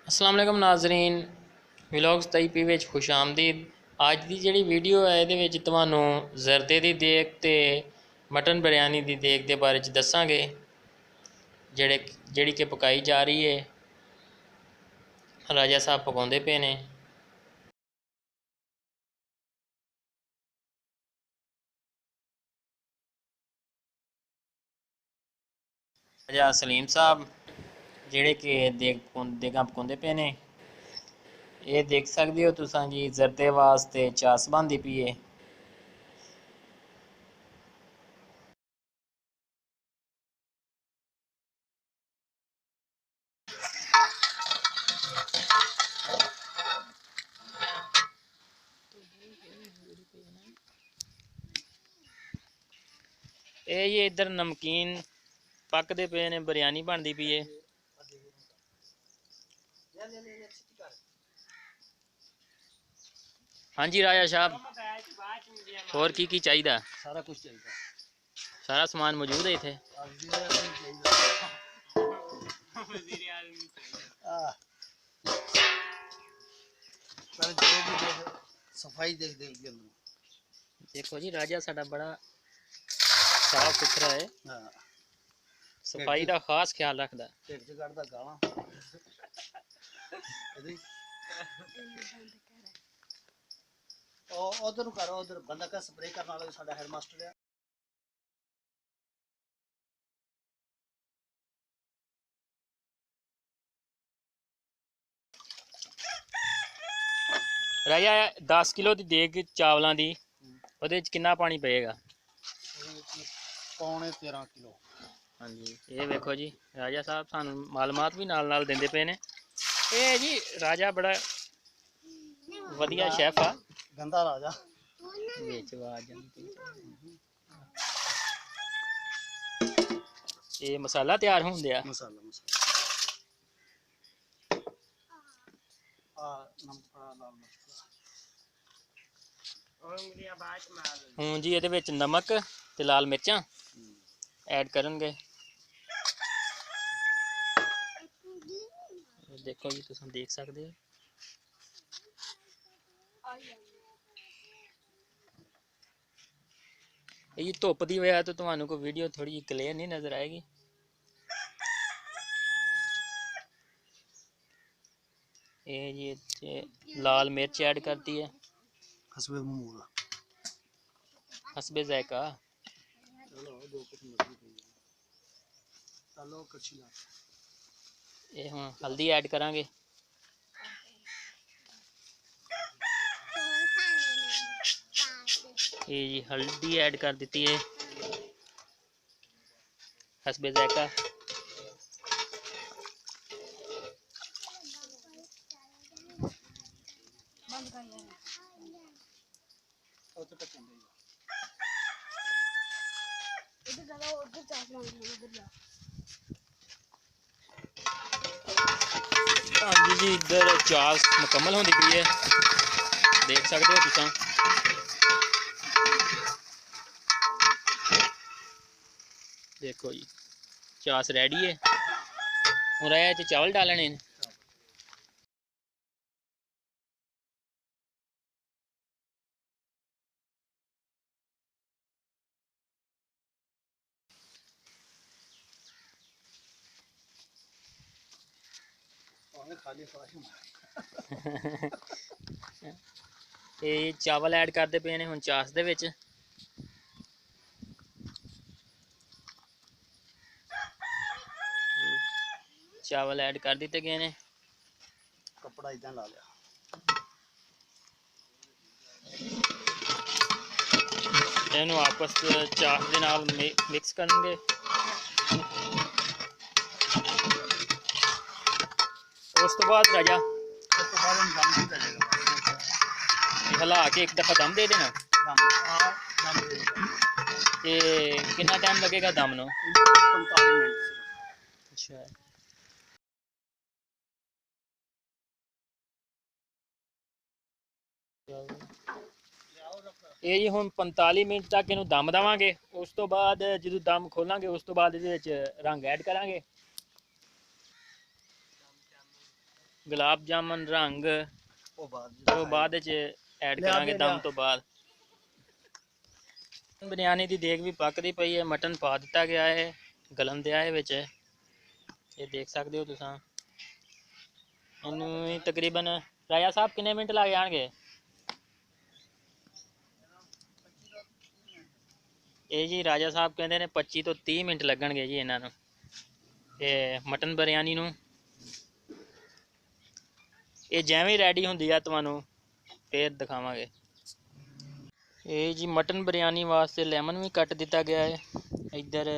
अस्सलाम वालेकुम नाज़रीन, व्लॉग्स तईपी विच खुश आमदीद। अज की जिहड़ी वीडियो है इहदे विच तुहानूं जरदे दी देग ते मटन बिरयानी दी देग दे बारे च दस्सांगे जिहड़ी कि पकाई जा रही है। राजा साहब पकाउंदे पे ने। राजा सलीम साहब जिहड़े कि देगां पकाउंदे पे ने। ये देख सकदे हो तुसां जी जरदे वास्ते चास बनदी पई है। ये इधर नमकीन पकदे पे ने, बिरयानी बनदी पई है। हाँ जी राजा साहब, और की चाहिए? सारा कुछ चाहिए, सारा समान मौजूद है इत्थे। सफाई देख देख के देखो जी राजा साडा बड़ा साफ सुथरा है। हाँ, सफाई का खास ख्याल रखता। उधर करो, उधर बंदा का स्प्रे करने वाला साडा हेडमास्टर है। राजा 10 किलो की देग चावलों की, ਉਹਦੇ ਚ कितना पानी पेगा? पौने 13 किलो। हाँ जी, ये देखो जी राजा साहब सानू मालूमात भी नाल नाल देंदे पे ने। ये जी राजा बड़ा वधिया शेफ आ। गंदा राजा विच आवाज ये मसाला तैयार होने दिया। मसाला हूँ जी ये नमक ते लाल मिर्चा ऐड करनगे। देखो जी तुम देख सकते हो। ये धुप की वजह तो तुम्हें कोई वीडियो थोड़ी क्लियर नहीं नजर आएगी। ये जी लाल मिर्च ऐड करती है हसबे जायका। ये हम हल्दी ऐड करांगे। ये जी हल्दी ऐड कर दी है हसबे जायका। हाँ जी इधर चास मुकम्मल होती पई है, देख सकते हो तुम। देखो जी चास रेडी है। हूँ रहा चावल डालने। ये चावल ऐड करते पे ने हुण चास दे विच। चावल ऐड कर दिते गए ने। कपड़ा इदा ला लिया। इन्हू आपस चास दे नाल मिक्स करेंगे। उस तो बाद राजा हिला के एक दफा दम दे देना। कितना टाइम लगेगा दम नो? 45 मिनट। अच्छा ये जी हुण 45 मिनट तक इनू दम देवांगे। उस तो बाद जो दम खोलांगे उस तो बाद इहदे विच रंग ऐड करांगे। ਗੁਲਾਬ ਜਾਮਨ ਰੰਗ ਉਹ ਬਾਅਦ ਉਹ ਬਾਅਦ ਵਿੱਚ ਐਡ ਲਿਆ ਕਰਾਂਗੇ ਦੇ, ਦਮ ਲਿਆ। ਤੋਂ ਬਾਅਦ। ਬਿਰਿਆਨੀ ਦੀ ਦੇਗ ਵੀ ਪੱਕਦੀ ਪਈ ਹੈ, ਮਟਨ ਪਾ ਦਿੱਤਾ ਗਿਆ ਹੈ, ਗਲਨ ਦਿਆ ਹੈ ਵਿੱਚ। ਇਹ ਦੇਖ ਸਕਦੇ ਹੋ ਤੁਸੀਂ। ਇਹਨੂੰ ਵੀ ਤਕਰੀਬਨ ਰਾਜਾ ਸਾਹਿਬ ਕਿੰਨੇ ਮਿੰਟ ਲੱਗ ਜਾਣਗੇ? ਇਹ ਜੀ ਰਾਜਾ ਸਾਹਿਬ ਕਹਿੰਦੇ ਨੇ 25 ਤੋਂ 30 ਮਿੰਟ ਲੱਗਣਗੇ ਜੀ ਇਹਨਾਂ ਨੂੰ, ਇਹ ਮਟਨ ਬਿਰਿਆਨੀ ਨੂੰ। ਇਹ ਜਿਵੇਂ ਰੈਡੀ ਹੁੰਦੀ ਆ ਤੁਹਾਨੂੰ ਫੇਰ ਦਿਖਾਵਾਂਗੇ। ਇਹ ਜੀ ਮਟਨ ਬਿਰਿਆਨੀ ਵਾਸਤੇ ਲੈਮਨ ਵੀ ਕੱਟ ਦਿੱਤਾ ਗਿਆ ਹੈ। ਇੱਧਰ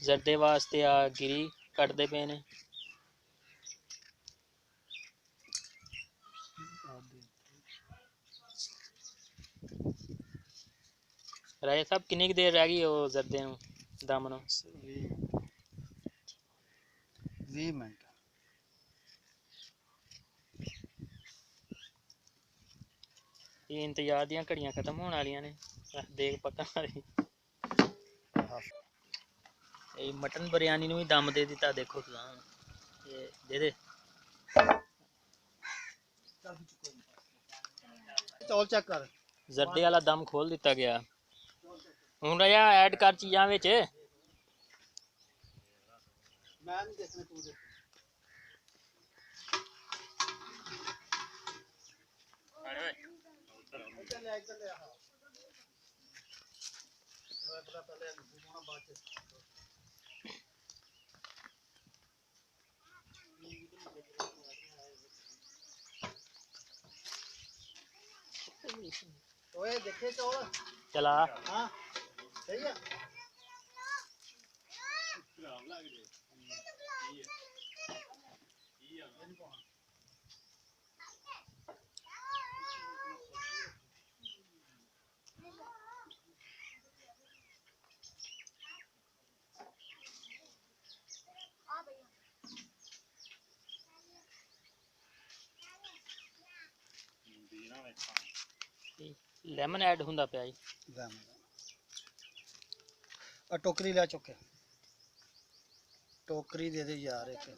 ਜ਼ਰਦੇ ਵਾਸਤੇ ਆ ਗਿਰੀ ਕੱਟਦੇ ਪਏ ਨੇ। ਰਾਜਾ ਸਾਹਿਬ ਕਿੰਨੀ ਕੁ ਦੇਰ ਰਹਿ ਗਈ ਉਹ ਜ਼ਰਦੇ ਨੂੰ ਦਮ ਨੂੰ? 20 ਮਿੰਟ। ਇਹ ਇੰਤਜ਼ਾਰ ਦੀਆਂ ਘੜੀਆਂ ਖਤਮ ਹੋਣ ਵਾਲੀਆਂ ਨੇ, ਦੇਖ ਪੱਕਣ ਵਾਲੀ। ਇਹ ਮਟਨ ਬਿਰਿਆਨੀ ਨੂੰ ਵੀ ਦਮ ਦੇ ਦਿੱਤਾ, ਦੇਖੋ ਤੁਸੀਂ। ਇਹ ਦੇ ਦੇ ਚੌਲ ਚੈੱਕ ਕਰ। ਜ਼ਰਦੇ ਵਾਲਾ ਦਮ ਖੋਲ ਦਿੱਤਾ ਗਿਆ। ਹੁਣ ਰਾਜਾ ਐਡ ਕਰ ਚੀਜ਼ਾਂ ਵਿੱਚ। ਮੈਂ ਨਹੀਂ ਦੇਖਣਾ, ਤੂੰ ਦੇਖ। ਇੱਧਰ ਲੈ ਹਾਂ। ਪਹਿਲੇ ਘੁਮਾਉਣਾ ਬਾਅਦ ਚ। ਓਏ ਦੇਖੇ ਚੌਲ। ਚਲਾ ਹਾਂ ਸਹੀ ਆ। ਲੈਮਨ ਐਡ ਹੁੰਦਾ ਪਿਆ ਜੀ। ਆ ਟੋਕਰੀ ਲੈ ਚੁੱਕ ਕੇ, ਟੋਕਰੀ ਦੇ ਦੇ ਯਾਰ ਇੱਕ।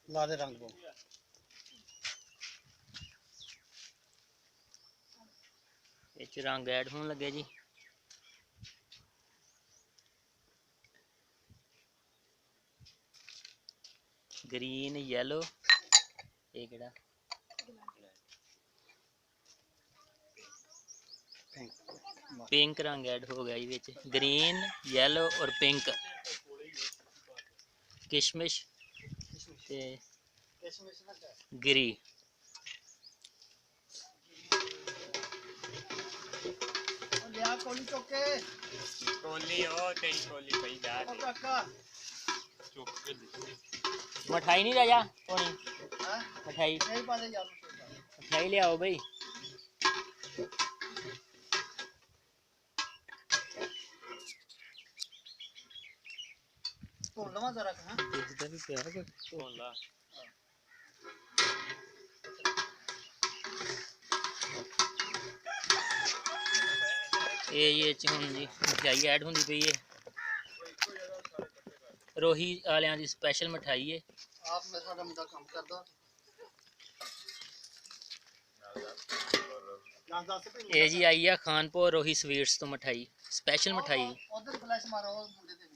ਲਾ ਦੇ ਰੰਗ ਨੂੰ। ਇਹ ਚ ਰੰਗ ਐਡ ਹੋਣ ਲੱਗੇ ਜੀ। ग्रीन येलो, ये केड़ा पिंक रंग ऐड हो गया विच। ग्रीन येलो और पिंक किशमिश ते गिरी। लिया कोली चौके, कोली ओ तेरी कोली पई जा ओ काका चुप के दे। मिठाई नहीं राजा होनी? हां मिठाई नहीं पाले यार, मिठाई ले आओ भाई। तोड़ लवा जरा। हां इधर भी प्यार को कौन ला ये हुण जी मिठाई ऐड होंदी पई है। रोही वालियां दी स्पेशल मिठाई है। आप में साडा मुंडा काम करदा। ये जी आई है खानपुर रोही स्वीट्स तो मिठाई, स्पेशल मिठाई। उधर फ्लैश मारो मुंडे दे।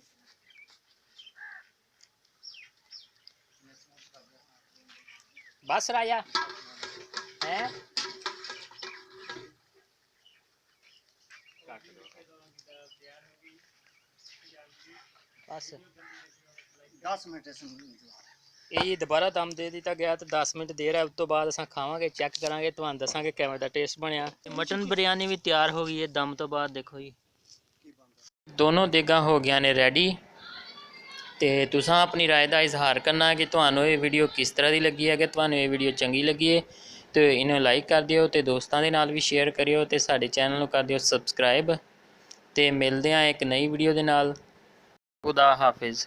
बस राजा है बस 10 मिनट इसमें ये जी दोबारा दम दे दिता गया तो 10 मिनट देर है। उस तो बाद असां खावांगे, चेक करांगे, तुहानूं दसांगे किवें दा टेस्ट बनया। मटन बिरयानी भी तैयार हो गई है दम तो बाद। देखो जी दोनों देगां हो गई ने रेडी। तो तुसां अपनी राय का इजहार करना कि तुहानूं ये वीडियो किस तरह की लगी है। कि तुहानूं ये वीडियो चंगी लगी है तो इन्हें लाइक कर दिओ, तो दोस्तां दे नाल भी शेयर करियो, तो साडे चैनल नूं कर दिओ सबसक्राइब। तो मिलदे हां एक नई वीडियो दे नाल। खुदा हाफिज़।